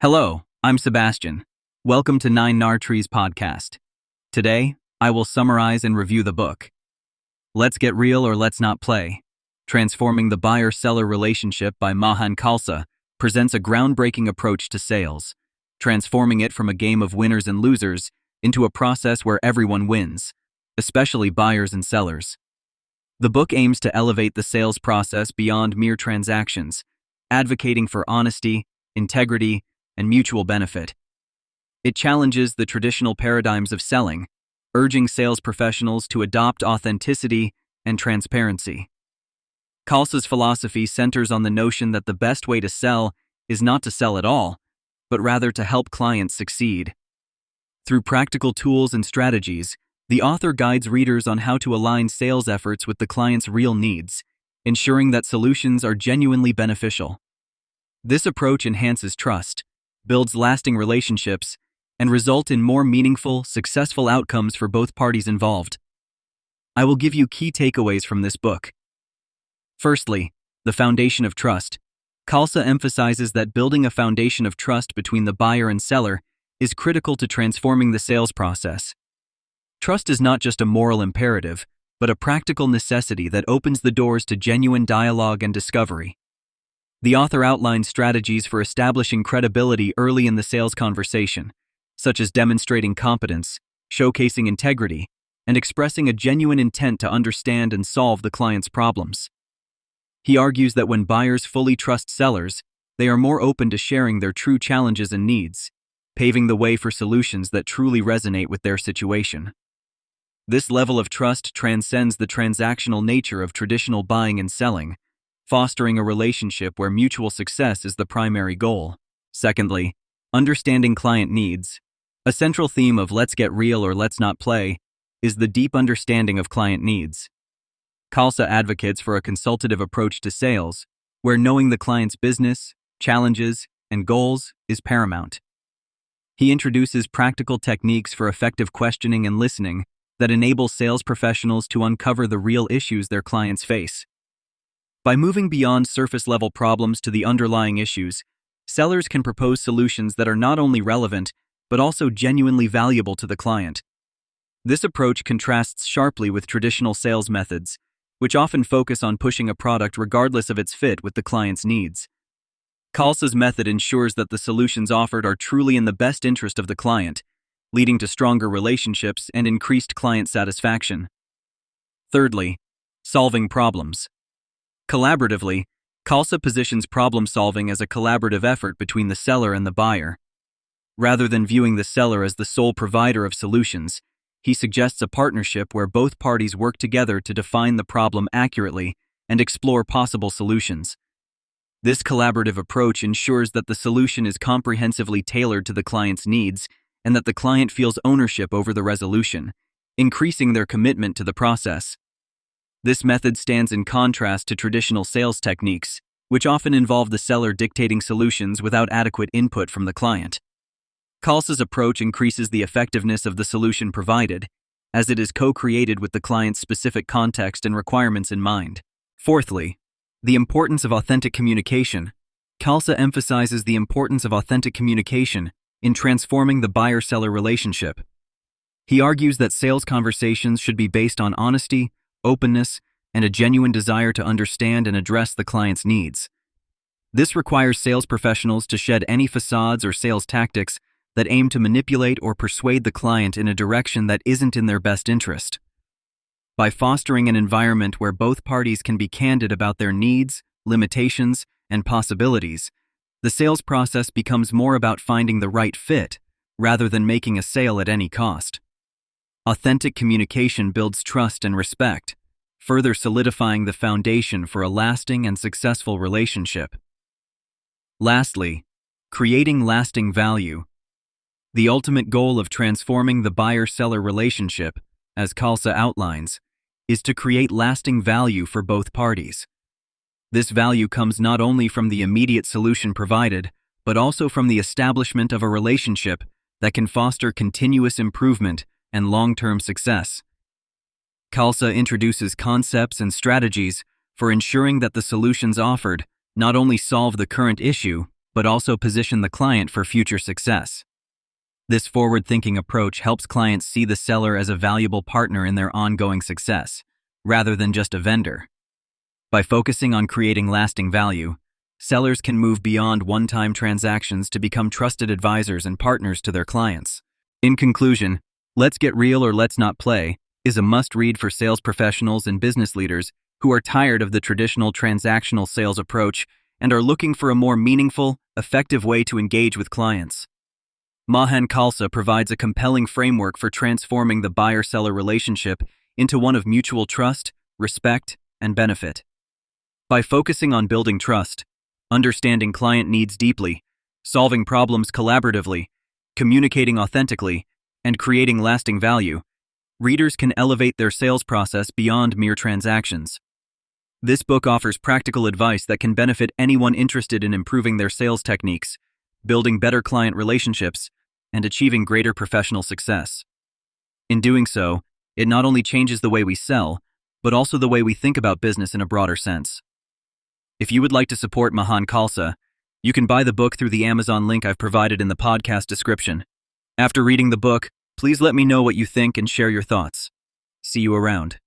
Hello, I'm Sebastian. Welcome to Nine Nar Trees podcast. Today, I will summarize and review the book. Let's Get Real or Let's Not Play. Transforming the Buyer-Seller Relationship by Mahan Khalsa presents a groundbreaking approach to sales, transforming it from a game of winners and losers into a process where everyone wins, especially buyers and sellers. The book aims to elevate the sales process beyond mere transactions, advocating for honesty, integrity, and mutual benefit. It challenges the traditional paradigms of selling, urging sales professionals to adopt authenticity and transparency. Khalsa's philosophy centers on the notion that the best way to sell is not to sell at all, but rather to help clients succeed. Through practical tools and strategies, the author guides readers on how to align sales efforts with the client's real needs, ensuring that solutions are genuinely beneficial. This approach enhances trust, builds lasting relationships, and results in more meaningful, successful outcomes for both parties involved. I will give you key takeaways from this book. Firstly, the foundation of trust. Khalsa emphasizes that building a foundation of trust between the buyer and seller is critical to transforming the sales process. Trust is not just a moral imperative, but a practical necessity that opens the doors to genuine dialogue and discovery. The author outlines strategies for establishing credibility early in the sales conversation, such as demonstrating competence, showcasing integrity, and expressing a genuine intent to understand and solve the client's problems. He argues that when buyers fully trust sellers, they are more open to sharing their true challenges and needs, paving the way for solutions that truly resonate with their situation. This level of trust transcends the transactional nature of traditional buying and selling, fostering a relationship where mutual success is the primary goal. Secondly, understanding client needs. A central theme of Let's Get Real or Let's Not Play is the deep understanding of client needs. Khalsa advocates for a consultative approach to sales, where knowing the client's business, challenges, and goals is paramount. He introduces practical techniques for effective questioning and listening that enable sales professionals to uncover the real issues their clients face. By moving beyond surface-level problems to the underlying issues, sellers can propose solutions that are not only relevant, but also genuinely valuable to the client. This approach contrasts sharply with traditional sales methods, which often focus on pushing a product regardless of its fit with the client's needs. Khalsa's method ensures that the solutions offered are truly in the best interest of the client, leading to stronger relationships and increased client satisfaction. Thirdly, solving problems. Collaboratively, Khalsa positions problem-solving as a collaborative effort between the seller and the buyer. Rather than viewing the seller as the sole provider of solutions, he suggests a partnership where both parties work together to define the problem accurately and explore possible solutions. This collaborative approach ensures that the solution is comprehensively tailored to the client's needs and that the client feels ownership over the resolution, increasing their commitment to the process. This method stands in contrast to traditional sales techniques, which often involve the seller dictating solutions without adequate input from the client. Khalsa's approach increases the effectiveness of the solution provided, as it is co-created with the client's specific context and requirements in mind. Fourthly, the importance of authentic communication. Khalsa emphasizes the importance of authentic communication in transforming the buyer-seller relationship. He argues that sales conversations should be based on honesty, openness, and a genuine desire to understand and address the client's needs. This requires sales professionals to shed any facades or sales tactics that aim to manipulate or persuade the client in a direction that isn't in their best interest. By fostering an environment where both parties can be candid about their needs, limitations, and possibilities, the sales process becomes more about finding the right fit rather than making a sale at any cost. Authentic communication builds trust and respect, further solidifying the foundation for a lasting and successful relationship. Lastly, creating lasting value. The ultimate goal of transforming the buyer-seller relationship, as Khalsa outlines, is to create lasting value for both parties. This value comes not only from the immediate solution provided, but also from the establishment of a relationship that can foster continuous improvement and long-term success. Khalsa introduces concepts and strategies for ensuring that the solutions offered not only solve the current issue, but also position the client for future success. This forward-thinking approach helps clients see the seller as a valuable partner in their ongoing success, rather than just a vendor. By focusing on creating lasting value, sellers can move beyond one-time transactions to become trusted advisors and partners to their clients. In conclusion, Let's Get Real or Let's Not Play is a must-read for sales professionals and business leaders who are tired of the traditional transactional sales approach and are looking for a more meaningful, effective way to engage with clients. Mahan Khalsa provides a compelling framework for transforming the buyer-seller relationship into one of mutual trust, respect, and benefit. By focusing on building trust, understanding client needs deeply, solving problems collaboratively, communicating authentically, and creating lasting value, readers can elevate their sales process beyond mere transactions. This book offers practical advice that can benefit anyone interested in improving their sales techniques, building better client relationships, and achieving greater professional success. In doing so, it not only changes the way we sell, but also the way we think about business in a broader sense. If you would like to support Mahan Khalsa, you can buy the book through the Amazon link I've provided in the podcast description. After reading the book, please let me know what you think and share your thoughts. See you around.